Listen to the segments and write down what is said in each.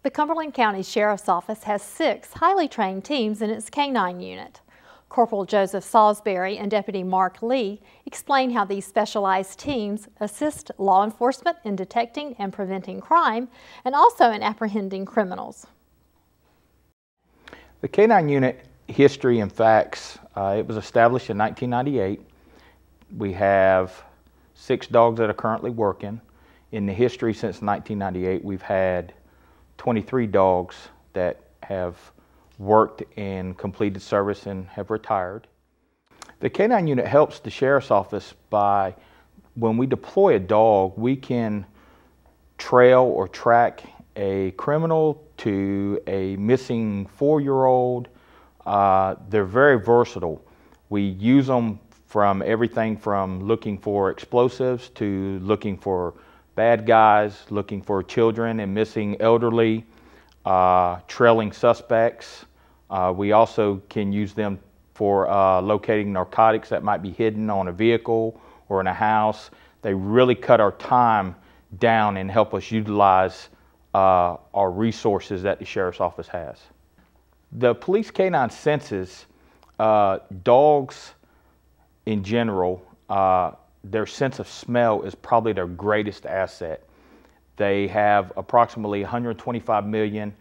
The Cumberland County Sheriff's Office has 6 highly trained teams in its K-9 unit. Corporal Joseph Salisbury and Deputy Mark Lee explain how these specialized teams assist law enforcement in detecting and preventing crime and also in apprehending criminals. The K-9 unit history and facts, it was established in 1998. We have 6 dogs that are currently working. In the history since 1998, we've had 23 dogs that have worked and completed service and have retired. The K-9 unit helps the Sheriff's Office by, when we deploy a dog, we can trail or track a criminal to a missing 4-year-old. They're very versatile. We use them from everything from looking for explosives to looking for bad guys, looking for children and missing elderly, trailing suspects. We also can use them for locating narcotics that might be hidden on a vehicle or in a house. They really cut our time down and help us utilize our resources that the Sheriff's Office has. The police K-9 senses, dogs in general, their sense of smell is probably their greatest asset. They have approximately 125 million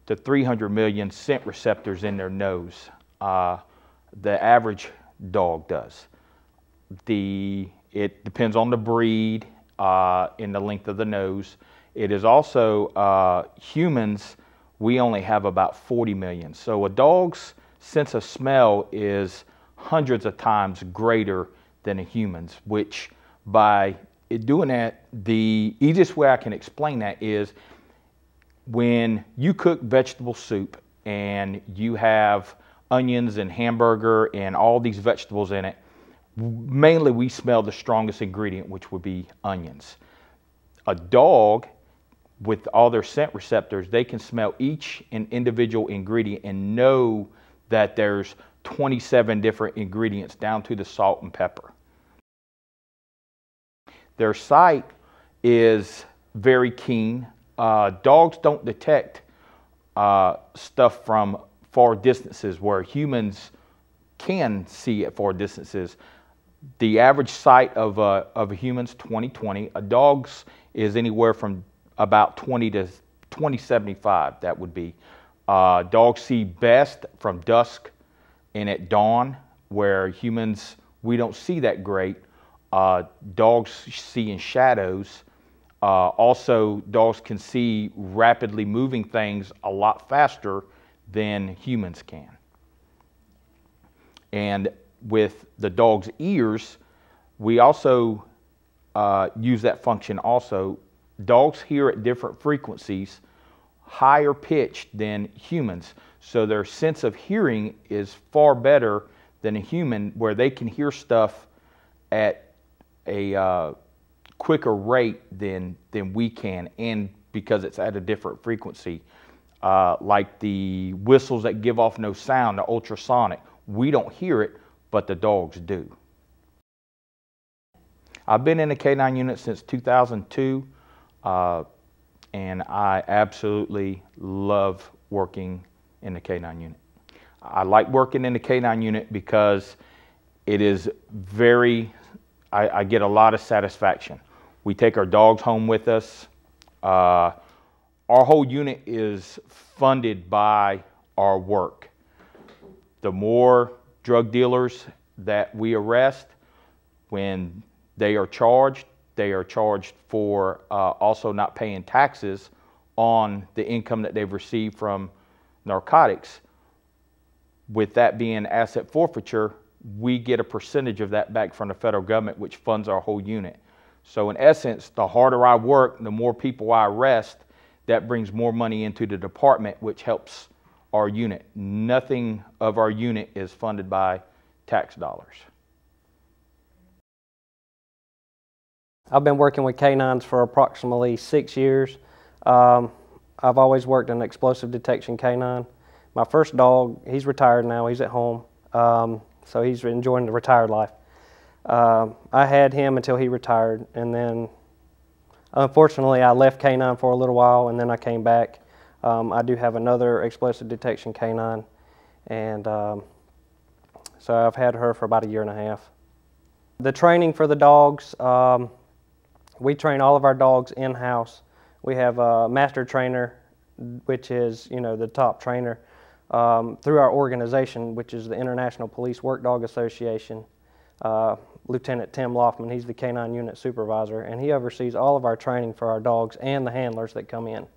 to 300 million scent receptors in their nose. The average dog does. It depends on the breed and the length of the nose. It is also, humans, we only have about 40 million. So a dog's sense of smell is hundreds of times greater than a human's, which by doing that, the easiest way I can explain that is when you cook vegetable soup and you have onions and hamburger and all these vegetables in it, mainly we smell the strongest ingredient, which would be onions. A dog, with all their scent receptors, they can smell each and individual ingredient and know that there's 27 different ingredients down to the salt and pepper. Their sight is very keen. Dogs don't detect stuff from far distances where humans can see at far distances. The average sight of a human's 20/20. A dog's is anywhere from about 20 to 20/75. That would be. Dogs see best from dusk and at dawn, where humans, we don't see that great. Dogs see in shadows. Also, dogs can see rapidly moving things a lot faster than humans can. And with the dog's ears, we also use that function also. Dogs hear at different frequencies, higher pitched than humans. So their sense of hearing is far better than a human, where they can hear stuff at a quicker rate than we can, and because it's at a different frequency. Like the whistles that give off no sound, the ultrasonic, we don't hear it, but the dogs do. I've been in the K-9 unit since 2002, and I absolutely love working in the K-9 unit. I like working in the K-9 unit because it is I get a lot of satisfaction. We take our dogs home with us. Our whole unit is funded by our work. The more drug dealers that we arrest, when they are charged for also not paying taxes on the income that they've received from narcotics. With that being asset forfeiture, we get a percentage of that back from the federal government, which funds our whole unit. So in essence, the harder I work, the more people I arrest, that brings more money into the department, which helps our unit. Nothing of our unit is funded by tax dollars. I've been working with K-9s for approximately 6 years. I've always worked in explosive detection K-9. My first dog, he's retired now, he's at home, so he's enjoying the retired life. I had him until he retired, and then unfortunately I left K-9 for a little while, and then I came back. I do have another explosive detection K-9, and so I've had her for about 1.5 years. The training for the dogs, we train all of our dogs in-house. We have a master trainer, which is, the top trainer, through our organization, which is the International Police Work Dog Association. Lieutenant Tim Loffman, he's the K-9 unit supervisor, and he oversees all of our training for our dogs and the handlers that come in.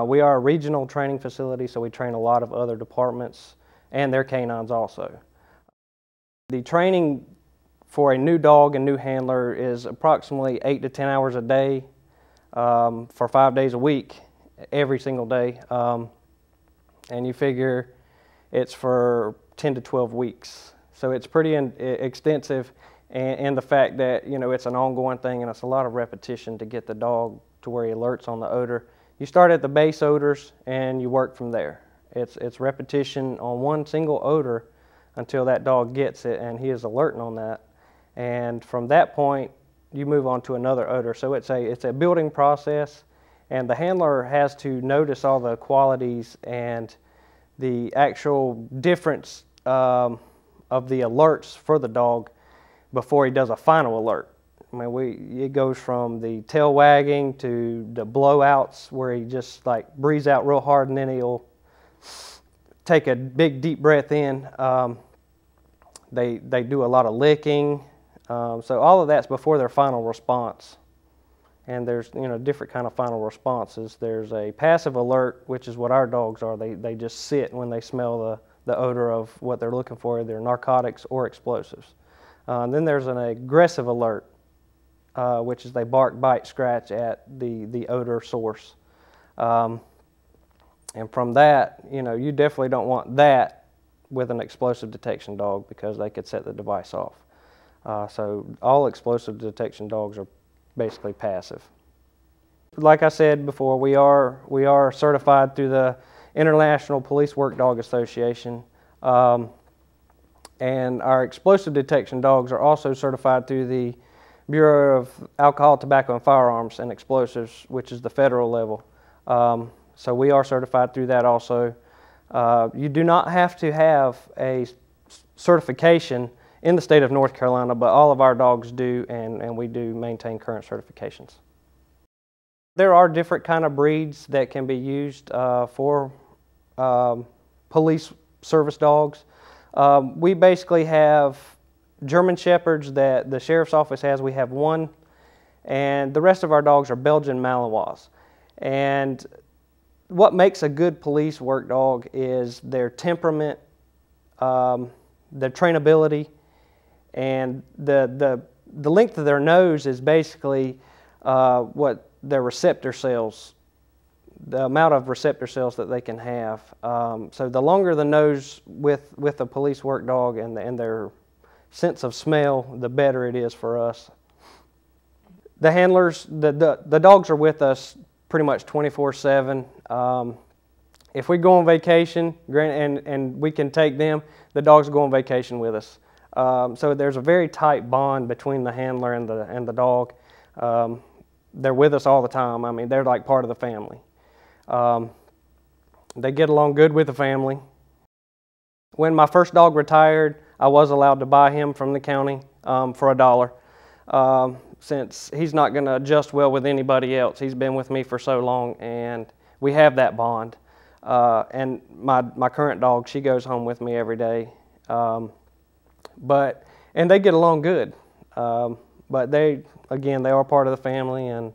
We are a regional training facility, so we train a lot of other departments and their K-9s also. The training for a new dog and new handler is approximately 8 to 10 hours a day for 5 days a week, every single day. And you figure it's for 10 to 12 weeks. So it's pretty extensive, and the fact that, it's an ongoing thing and it's a lot of repetition to get the dog to where he alerts on the odor. You start at the base odors and you work from there. It's repetition on one single odor until that dog gets it and he is alerting on that. And from that point, you move on to another odor. So it's a building process, and the handler has to notice all the qualities and the actual difference of the alerts for the dog before he does a final alert. I mean, it goes from the tail wagging to the blowouts where he just like breathes out real hard and then he'll take a big deep breath in. They do a lot of licking. So all of that's before their final response. And there's, different kind of final responses. There's a passive alert, which is what our dogs are. They just sit when they smell the odor of what they're looking for, either narcotics or explosives. Then there's an aggressive alert, which is they bark, bite, scratch at the odor source. And from that, you definitely don't want that with an explosive detection dog because they could set the device off. So all explosive detection dogs are basically passive. Like I said before, we are certified through the International Police Work Dog Association, and our explosive detection dogs are also certified through the Bureau of Alcohol, Tobacco, and Firearms and Explosives, which is the federal level. So we are certified through that also. You do not have to have a certification in the state of North Carolina, but all of our dogs do, and we do maintain current certifications. There are different kind of breeds that can be used for police service dogs. We basically have German Shepherds that the Sheriff's Office has. We have one, and the rest of our dogs are Belgian Malinois. And what makes a good police work dog is their temperament, their trainability, and the length of their nose is basically what their receptor cells, the amount of receptor cells that they can have. So the longer the nose with a police work dog and their sense of smell, the better it is for us. The handlers, the dogs are with us pretty much 24/7. If we go on vacation and we can take them, the dogs go on vacation with us. So there's a very tight bond between the handler and the dog. They're with us all the time. I mean, they're like part of the family. They get along good with the family. When my first dog retired, I was allowed to buy him from the county for $1, since he's not going to adjust well with anybody else. He's been with me for so long, and we have that bond. And my current dog, she goes home with me every day. And they get along good. But they are part of the family. And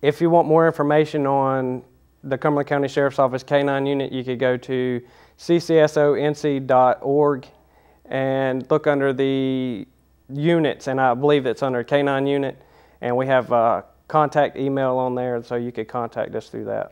if you want more information on the Cumberland County Sheriff's Office K-9 unit, you could go to ccsonc.org and look under the units, and I believe it's under K-9 unit, and we have a contact email on there, so you could contact us through that.